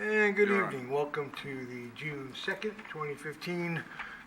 And good evening. Welcome to the June 2nd, 2015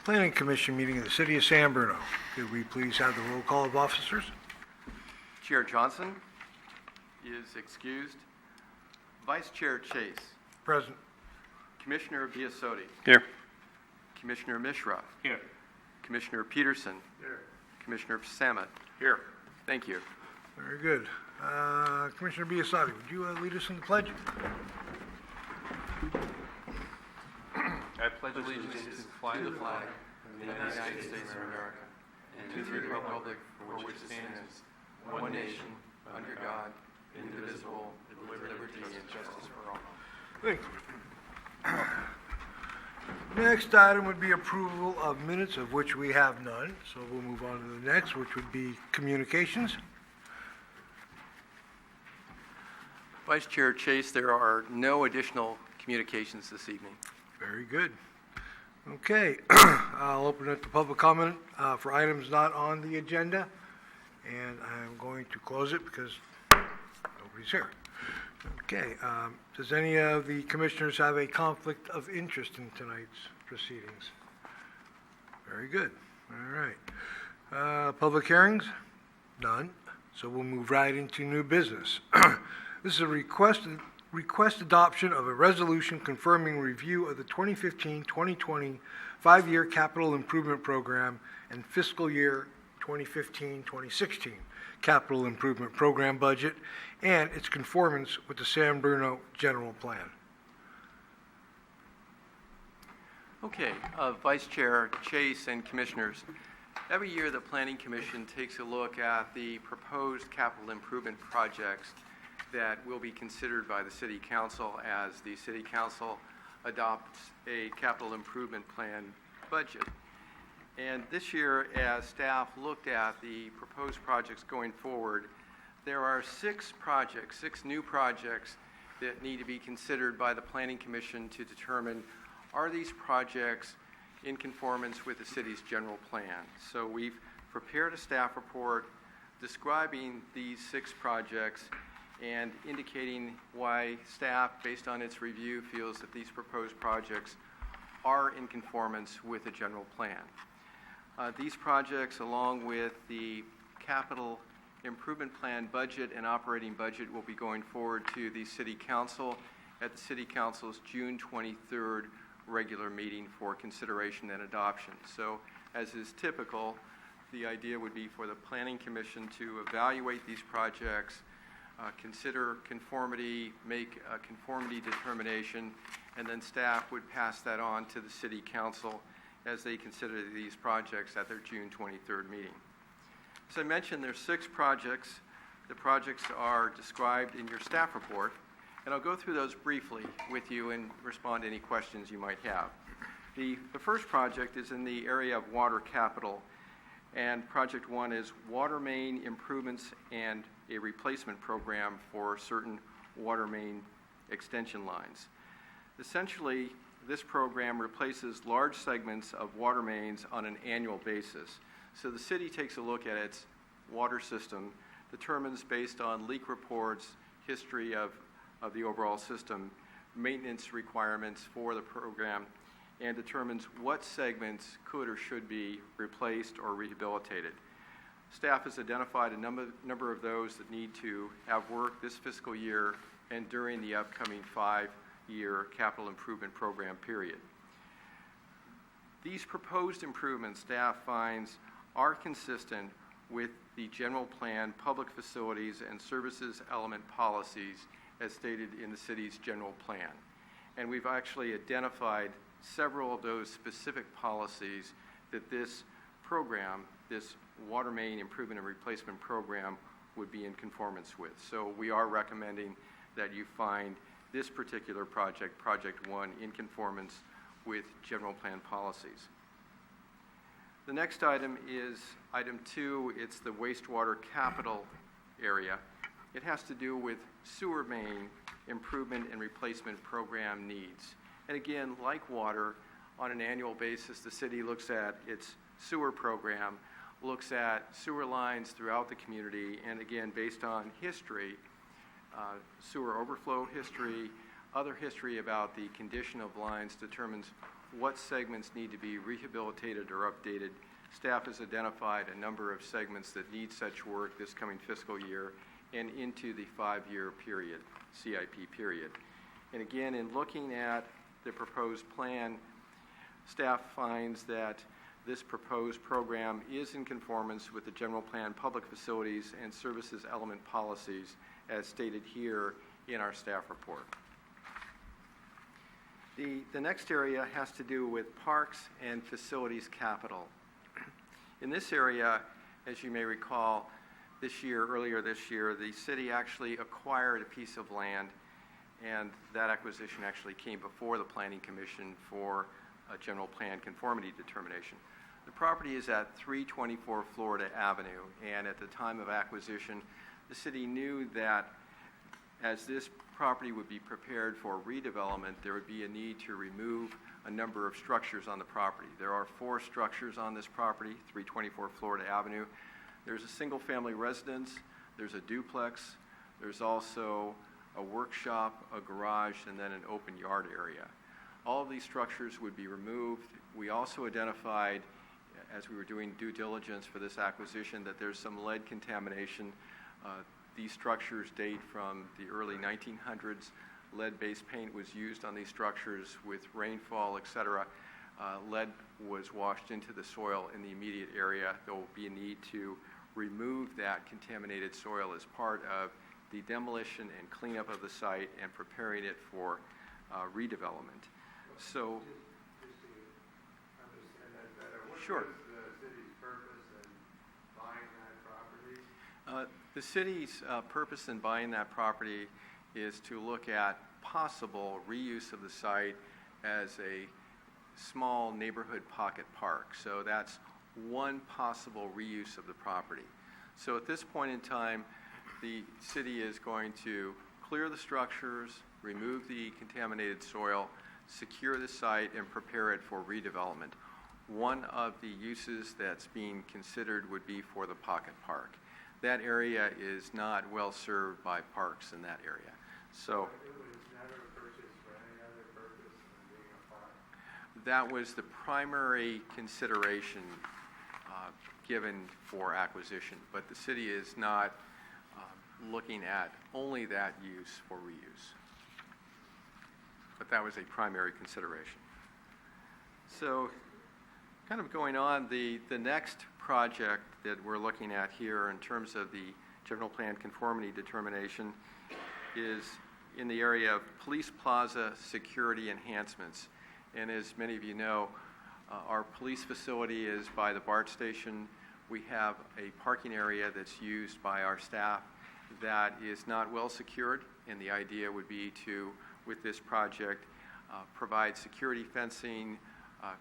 Planning Commission meeting of the City of San Bruno. Could we please have the roll call of officers? Chair Johnson is excused. Vice Chair Chase. Present. Commissioner Biasotti. Here. Commissioner Mishra. Here. Commissioner Petersen. Here. Commissioner Samet. Here. Thank you. Very good. Commissioner Biasotti, would you lead us in the pledge? I pledge allegiance to the flag of the United States of America and to the republic for which it stands, one nation, under God, indivisible, with liberty and justice for all. Thank you. Next item would be approval of minutes, of which we have none. So we'll move on to the next, which would be communications. Vice Chair Chase, there are no additional communications this evening. Very good. Okay, I'll open up to public comment for items not on the agenda, and I'm going to close it because nobody's here. Okay, does any of the commissioners have a conflict of interest in tonight's proceedings? Very good. All right. Public hearings? None. So we'll move right into new business. This is a request adoption of a resolution confirming review of the 2015-2020 5-year capital improvement program and fiscal year 2015-2016 capital improvement program budget and its conformance with the San Bruno general plan. Okay, Vice Chair Chase and Commissioners, every year the Planning Commission takes a look at the proposed capital improvement projects that will be considered by the City Council as the City Council adopts a capital improvement plan budget. And this year, as staff looked at the proposed projects going forward, there are six new projects that need to be considered by the Planning Commission to determine, are these projects in conformance with the city's general plan? So we've prepared a staff report describing these six projects and indicating why staff, based on its review, feels that these proposed projects are in conformance with the general plan. These projects, along with the capital improvement plan budget and operating budget, will be going forward to the City Council at the City Council's June 23rd regular meeting for consideration and adoption. So, as is typical, the idea would be for the Planning Commission to evaluate these projects, consider conformity, make a conformity determination, and then staff would pass that on to the City Council as they consider these projects at their June 23rd meeting. As I mentioned, there's six projects. The projects are described in your staff report, and I'll go through those briefly with you and respond to any questions you might have. The first project is in the area of water capital, and Project 1 is water main improvements and a replacement program for certain water main extension lines. Essentially, this program replaces large segments of water mains on an annual basis. So the city takes a look at its water system, determines based on leak reports, history of the overall system, maintenance requirements for the program, and determines what segments could or should be replaced or rehabilitated. Staff has identified a number of those that need to have work this fiscal year and during the upcoming 5-year capital improvement program period. These proposed improvements, staff finds, are consistent with the general plan, public facilities, and services element policies as stated in the city's general plan. And we've actually identified several of those specific policies that this program, this water main improvement and replacement program, would be in conformance with. So we are recommending that you find this particular project, Project 1, in conformance with general plan policies. The next item is item 2. It's the wastewater capital area. It has to do with sewer main improvement and replacement program needs. And again, like water, on an annual basis, the city looks at its sewer program, looks at sewer lines throughout the community, and again, based on history, sewer overflow history, Other history about the condition of lines determines what segments need to be rehabilitated or updated. Staff has identified a number of segments that need such work this coming fiscal year and into the 5-year period, CIP period. And again, in looking at the proposed plan, staff finds that this proposed program is in conformance with the general plan public facilities and services element policies as stated here in our staff report. The next area has to do with parks and facilities capital. In this area, as you may recall, earlier this year, the city actually acquired a piece of land, and that acquisition actually came before the Planning Commission for a general plan conformity determination. The property is at 324 Florida Avenue, and at the time of acquisition, the city knew that as this property would be prepared for redevelopment, there would be a need to remove a number of structures on the property. There are 4 structures on this property, 324 Florida Avenue. There's a single-family residence, there's a duplex, there's also a workshop, a garage, and then an open yard area. All of these structures would be removed. We also identified, as we were doing due diligence for this acquisition, that there's some lead contamination. These structures date from the early 1900s. Lead-based paint was used on these structures with rainfall, etc. Lead was washed into the soil in the immediate area. There will be a need to remove that contaminated soil as part of the demolition and cleanup of the site and preparing it for redevelopment. So, just to understand that better, what sure. was the city's purpose in buying that property? The city's purpose in buying that property is to look at possible reuse of the site as a small neighborhood pocket park. So that's one possible reuse of the property. So at this point in time, the city is going to clear the structures, remove the contaminated soil, secure the site, and prepare it for redevelopment. One of the uses that's being considered would be for the pocket park. That area is not well served by parks in that area. So It was never purchased for any other purpose than being a park. that was the primary consideration given for acquisition, but the city is not looking at only that use for reuse. But that was a primary consideration. So kind of going on, the next project that we're looking at here in terms of the general plan conformity determination is in the area of police plaza security enhancements. And as many of you know, our police facility is by the BART station. We have a parking area that's used by our staff that is not well secured, and the idea would be to, with this project, provide security fencing,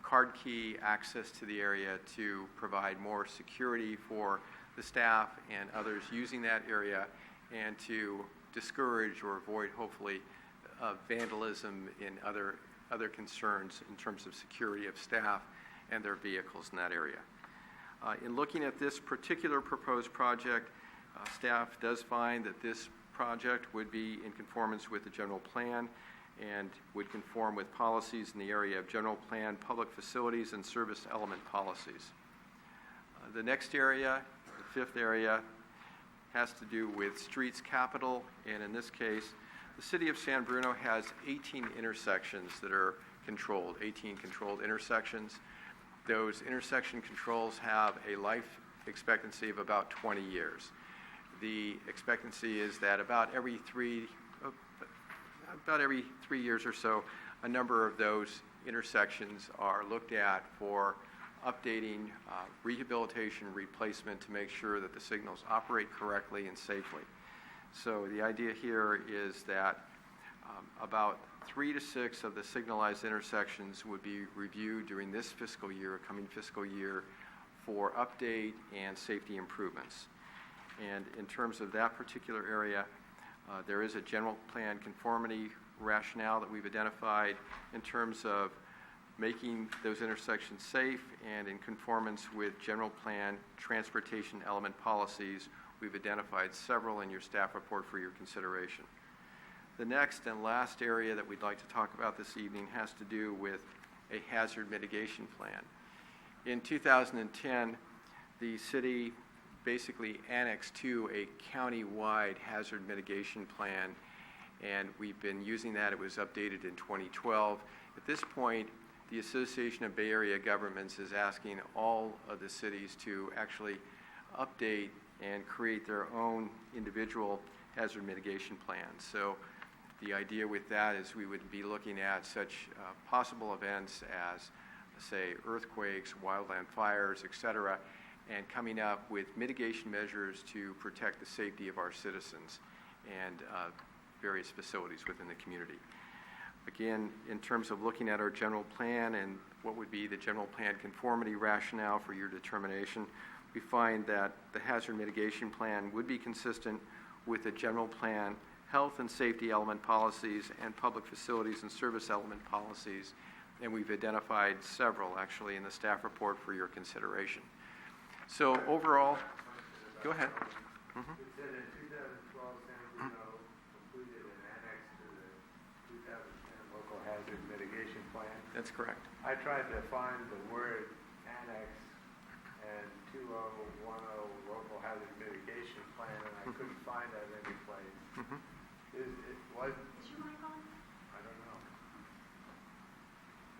card key access to the area to provide more security for the staff and others using that area, and to discourage or avoid, hopefully, vandalism and other concerns in terms of security of staff and their vehicles in that area. In looking at this particular proposed project, staff does find that this project would be in conformance with the general plan and would conform with policies in the area of general plan, public facilities, and service element policies. The next area, the fifth area, has to do with streets capital, and in this case, the city of San Bruno has 18 intersections that are controlled, 18 controlled intersections. Those intersection controls have a life expectancy of about 20 years. The expectancy is that about every 3 years or so, a number of those intersections are looked at for updating, rehabilitation, replacement to make sure that the signals operate correctly and safely. So the idea here is that about 3 to 6 of the signalized intersections would be reviewed during this fiscal year, coming fiscal year, for update and safety improvements. And in terms of that particular area, there is a general plan conformity rationale that we've identified in terms of making those intersections safe and in conformance with general plan transportation element policies. We've identified several in your staff report for your consideration. The next and last area that we'd like to talk about this evening has to do with a hazard mitigation plan. In 2010, the city basically annexed to a county-wide hazard mitigation plan, and we've been using that. It was updated in 2012. At this point, the Association of Bay Area Governments is asking all of the cities to actually update and create their own individual hazard mitigation plans. So the idea with that is we would be looking at such possible events as, say, earthquakes, wildland fires, et cetera, and coming up with mitigation measures to protect the safety of our citizens and various facilities within the community. Again, in terms of looking at our general plan and what would be the general plan conformity rationale for your determination, we find that the hazard mitigation plan would be consistent with the general plan, health and safety element policies, and public facilities and service element policies. And we've identified several actually in the staff report for your consideration. So overall, go ahead. It said in 2012, San Bruno completed an annex to the 2010 local hazard mitigation plan. That's correct. I tried to find the word annex and 2010 local hazard mitigation plan, and I couldn't find that any place. Is your mic on? I don't know.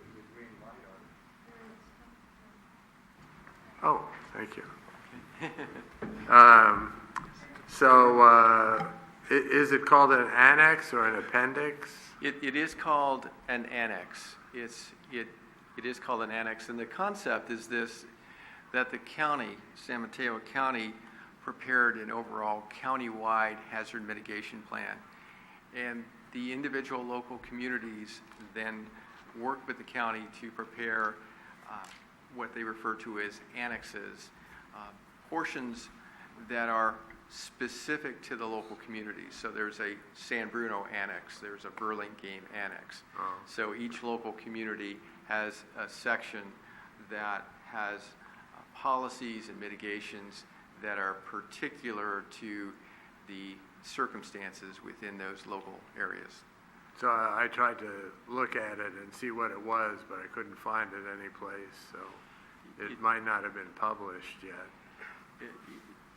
There's a green light on it. Oh, thank you. Is it called an annex or an appendix? It is called an annex. It is called an annex, and the concept is this, that the county, San Mateo County, prepared an overall county-wide hazard mitigation plan. And the individual local communities then work with the county to prepare what they refer to as annexes, portions that are specific to the local communities. So there's a San Bruno annex, there's a Burlingame annex. So each local community has a section that has policies and mitigations that are particular to the circumstances within those local areas. So I tried to look at it and see what it was, but I couldn't find it any place, so it might not have been published yet.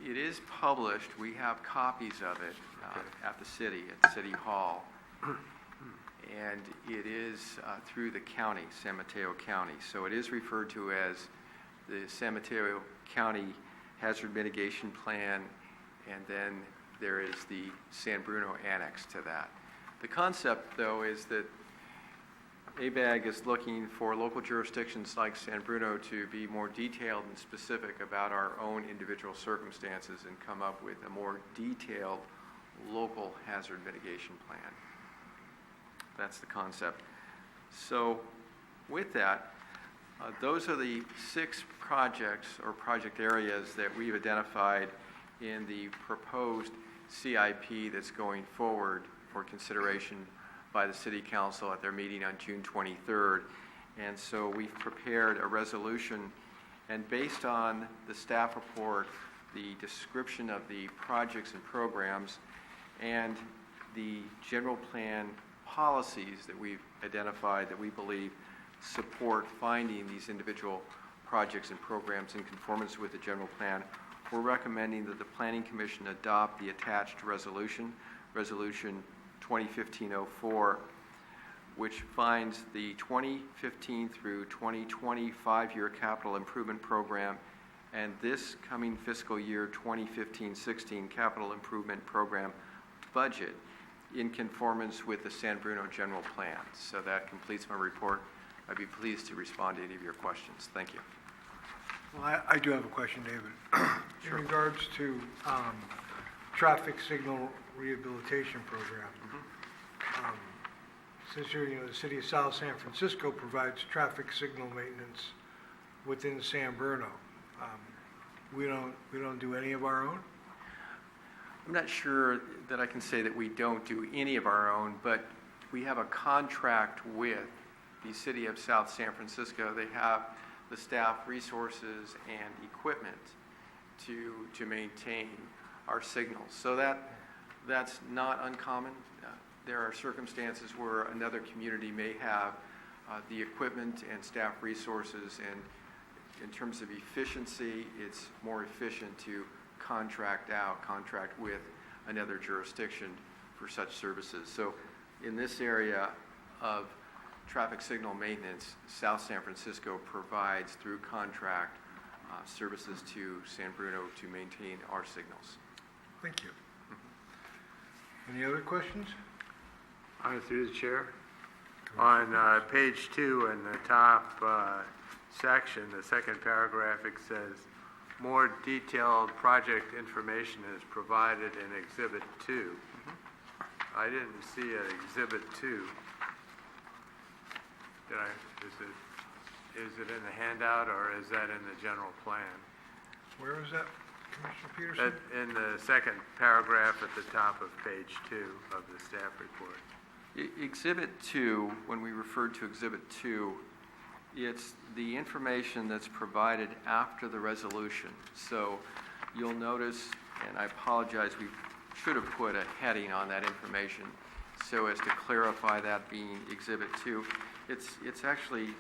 It is published. We have copies of it at the city, at City Hall. And it is through the county, San Mateo County. So it is referred to as the San Mateo County Hazard Mitigation Plan, and then there is the San Bruno Annex to that. The concept, though, is that ABAG is looking for local jurisdictions like San Bruno to be more detailed and specific about our own individual circumstances and come up with a more detailed local hazard mitigation plan. That's the concept. So with that, those are the 6 projects or project areas that we've identified in the proposed CIP that's going forward for consideration by the City Council at their meeting on June 23rd. And so we've prepared a resolution, and based on the staff report, the description of the projects and programs, and the general plan policies that we've identified that we believe support finding these individual projects and programs in conformance with the general plan, we're recommending that the Planning Commission adopt the attached resolution, Resolution 2015-04, which finds the 2015 through 2020 5-year capital improvement program and this coming fiscal year 2015-16 capital improvement program budget in conformance with the San Bruno general plan. So that completes my report. I'd be pleased to respond to any of your questions. Thank you. Well, I do have a question, David. In regards to traffic signal rehabilitation program. Since you're, the city of South San Francisco provides traffic signal maintenance within San Bruno. We don't do any of our own? I'm not sure that I can say that we don't do any of our own, but we have a contract with the city of South San Francisco. They have the staff resources and equipment to maintain our signals. So that's not uncommon. there are circumstances where another community may have the equipment and staff resources, and in terms of efficiency, it's more efficient to contract with another jurisdiction for such services. So in this area of traffic signal maintenance, South San Francisco provides through contract services to San Bruno to maintain our signals. Thank you. Any other questions? Through the chair. On page 2 in the top section, the second paragraph, it says, more detailed project information is provided in Exhibit 2. I didn't see an Exhibit 2. Is it in the handout, or is that in the general plan? Where is that, Commissioner Petersen? In the second paragraph at the top of page 2 of the staff report. Exhibit 2, when we refer to Exhibit 2, it's the information that's provided after the resolution. So you'll notice, and I apologize, we should have put a heading on that information so as to clarify that being Exhibit 2. It's actually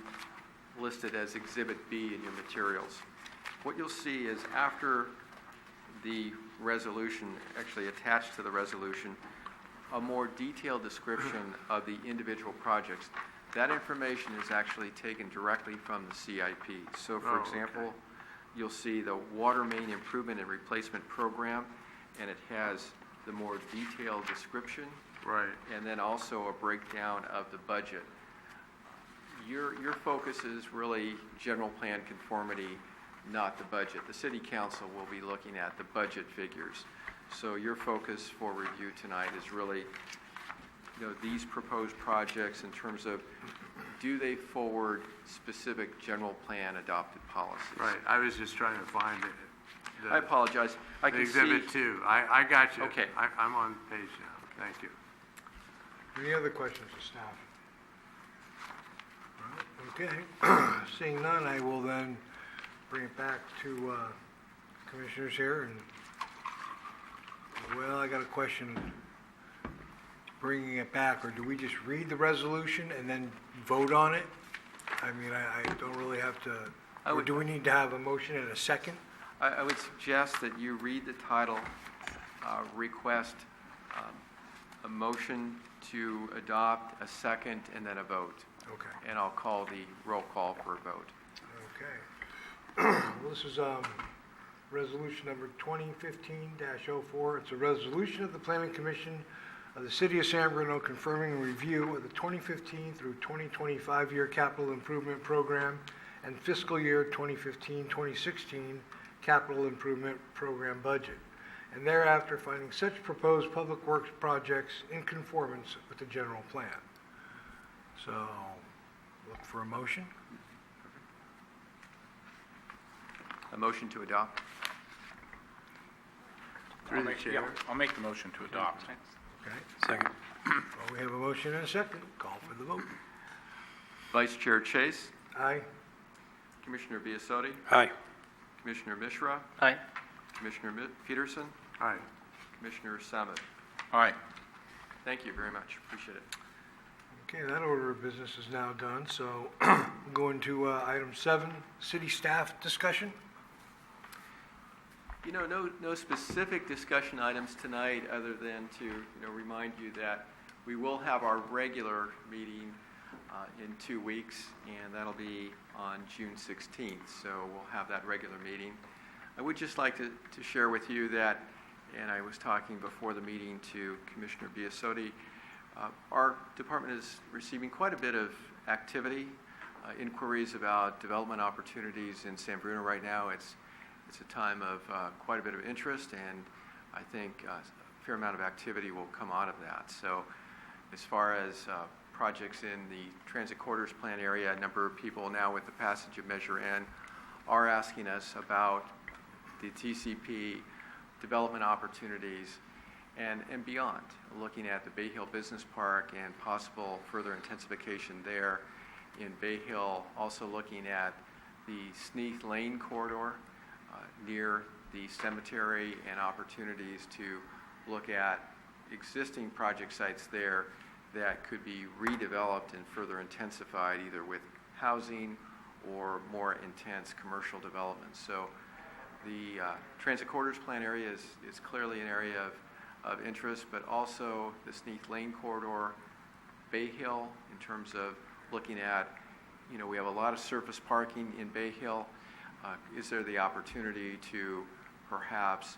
listed as Exhibit B in your materials. What you'll see is after the resolution, actually attached to the resolution, a more detailed description of the individual projects. That information is actually taken directly from the CIP. So for example, you'll see the water main improvement and replacement program, and it has the more detailed description. Right. And then also a breakdown of the budget. Your focus is really general plan conformity, not the budget. The City Council will be looking at the budget figures. So your focus for review tonight is really, these proposed projects in terms of, do they forward specific general plan adopted policies? Right. I was just trying to find it. I apologize. I can Exhibit 2. I got you. Okay. I'm on page now. Thank you. Any other questions of staff? Okay. Seeing none, I will then bring it back to commissioners here. And well, I got a question. Bringing it back, or do we just read the resolution and then vote on it? I mean, I don't really have to. Or do we need to have a motion and a second? I would suggest that you read the title, request a motion to adopt, a second, and then a vote. Okay. And I'll call the roll call for a vote. Okay. Well, this is resolution number 2015-04. It's a resolution of the Planning Commission of the City of San Bruno confirming a review of the 2015 through 2025 year capital improvement program and fiscal year 2015-2016 capital improvement program budget, and thereafter finding such proposed public works projects in conformance with the general plan. So, look for a motion. A motion to adopt? Through the chair. I'll make the motion to adopt. Okay. Second. Well, we have a motion and a second. Call for the vote. Vice Chair Chase? Aye. Commissioner Biasotti? Aye. Commissioner Mishra? Aye. Commissioner Petersen? Aye. Commissioner Samad? Aye. Thank you very much. Appreciate it. Okay, that order of business is now done, so we'll go into item 7, city staff discussion. No specific discussion items tonight other than to, remind you that we will have our regular meeting in 2 weeks, and that'll be on June 16th, so we'll have that regular meeting. I would just like to share with you that, and I was talking before the meeting to Commissioner Biasotti, our department is receiving quite a bit of activity, inquiries about development opportunities in San Bruno right now. It's a time of quite a bit of interest, and I think a fair amount of activity will come out of that. So as far as projects in the transit corridors plan area, a number of people now with the passage of Measure N are asking us about the TCP development opportunities and beyond, looking at the Bay Hill Business Park and possible further intensification there in Bay Hill, also looking at the Sneath Lane corridor near the cemetery and opportunities to look at existing project sites there that could be redeveloped and further intensified, either with housing or more intense commercial development. So the transit corridors plan area is clearly an area of interest, but also the Sneath Lane corridor, Bay Hill, in terms of looking at, we have a lot of surface parking in Bay Hill. Is there the opportunity to perhaps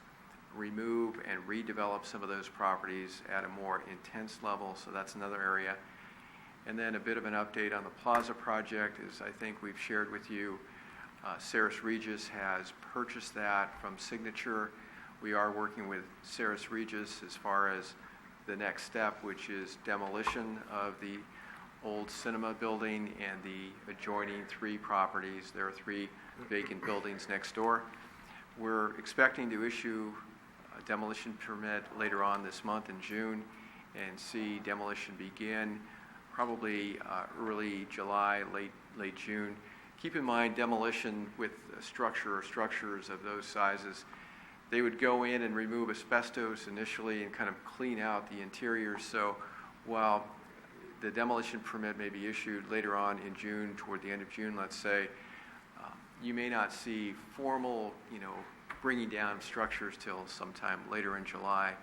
remove and redevelop some of those properties at a more intense level? So that's another area. And then a bit of an update on the Plaza project is, I think we've shared with you, Saris Regis has purchased that from Signature. We are working with Saris Regis as far as the next step, which is demolition of the old cinema building and the adjoining 3 properties. There are 3 vacant buildings next door. We're expecting to issue a demolition permit later on this month in June and see demolition begin probably early July, late June. Keep in mind, demolition with a structure or structures of those sizes, they would go in and remove asbestos initially and kind of clean out the interior. So while the demolition permit may be issued later on in June, toward the end of June, let's say, you may not see formal, bringing down structures till sometime later in July,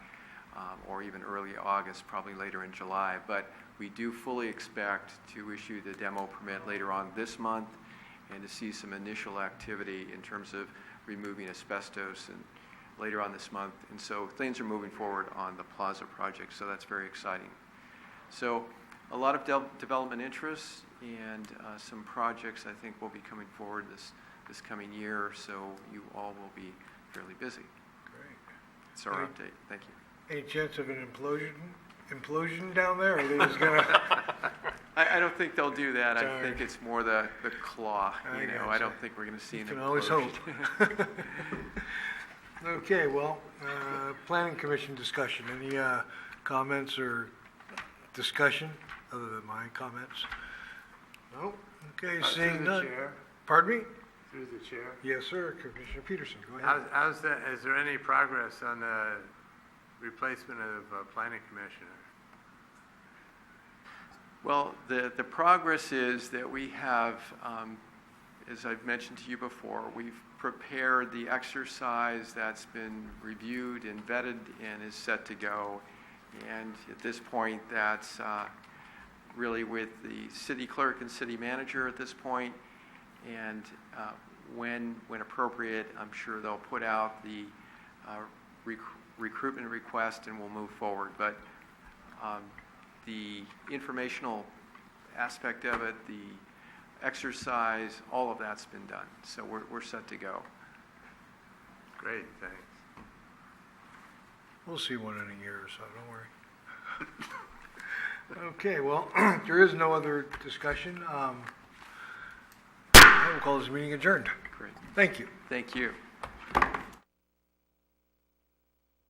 or even early August, probably later in July. But we do fully expect to issue the demo permit later on this month and to see some initial activity in terms of removing asbestos and later on this month. And so things are moving forward on the Plaza project, so that's very exciting. So a lot of development interests and some projects I think will be coming forward this coming year, so you all will be fairly busy. Great. That's our update. Thank you. Any chance of an implosion down there? Or are they just gonna? I don't think they'll do that. Sorry. I think it's more the claw. I I gotcha. don't think we're going to see You an can implosion. always hope. Okay, well, Planning Commission discussion. Any comments or discussion other than my comments? No? Okay, seeing Through the none. chair, Pardon me? through the chair. Yes, sir. Commissioner Petersen, go ahead. How's that, is there any progress on the replacement of planning commissioner? Well, the progress is that we have, as I've mentioned to you before, we've prepared the exercise that's been reviewed and vetted and is set to go. And at this point, that's really with the city clerk and city manager at this point. And when appropriate, I'm sure they'll put out the recruitment request and we'll move forward. But the informational aspect of it, the exercise, all of that's been done. So we're set to go. Great, thanks. We'll see one in a year or so, don't worry. Okay, well, if there is no other discussion, I will call this meeting adjourned. Great. Thank you. Thank you.